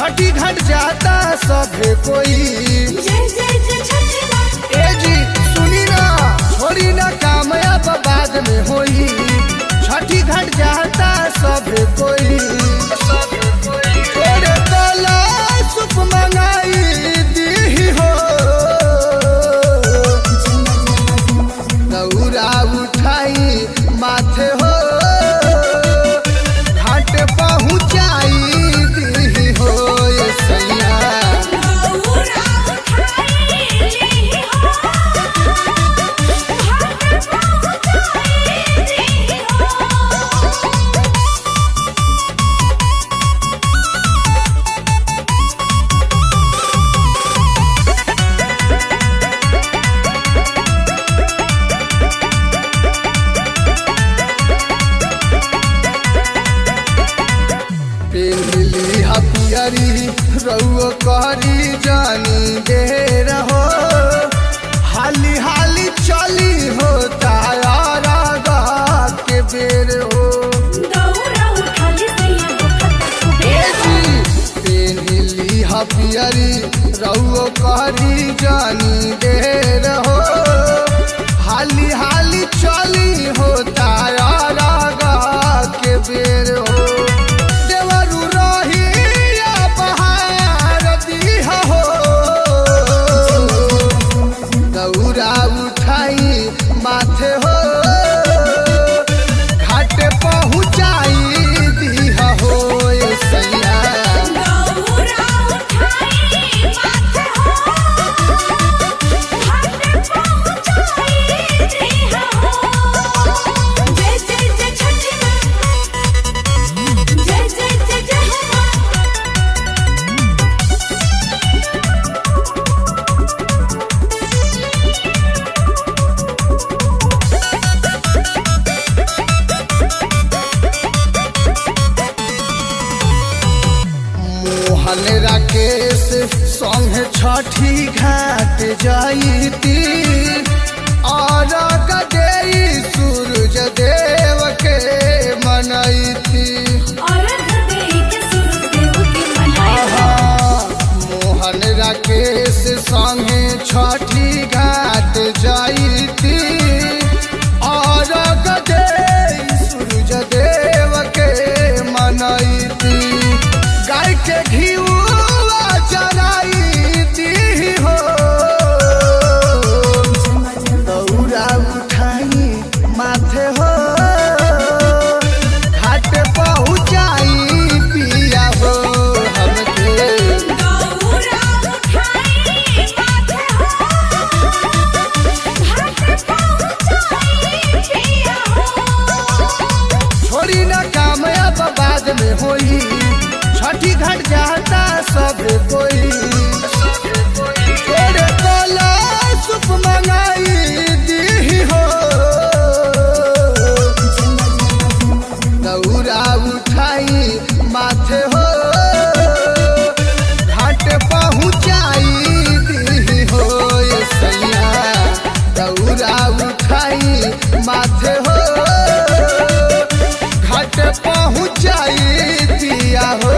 छठी घाट जाता सभे कोई। ए जी सुनी ना, छोड़ी ना कामयाब बाद में होई। छठी घाट जाता सभे कोई। तोरे तला सुप मंगाई दी हो, दौरा उठाई माथे हो, घाट पहुँचाई दी हो ये सैया। पेली हथियारी रउओ करी जानी दे रहो, हाली हाली चली हो तारा के बेर हो। पेली हथियारी रउओ करी जानी दे रहो, हाली हाली चली हो तारा के बेर हो। माथे हो, घाट पहुँचाई दी हो ये सैया। मोहन राकेश संग छठी घाट जाईती, और गदेई सूरज देव के मनैती। मोहन राकेश संग छठी घाट जाईती, और गदेई सूरज देव के मनैती। गाय के घीवा चराई दी हो, दौरा उठाई माथे हो, घाट पहुँचाई पिया हो हमके। छोड़ी ना कामयाब बाद में होई। छठी घाट जाता सब कोई। तोरे तला सुप मंगाई दी हो, दौरा उठाई माथे हो, घाट पहुँचाई दी हो ये सैया। दौरा उठाई माथे हो, घाट पहुँचाई दिया हो।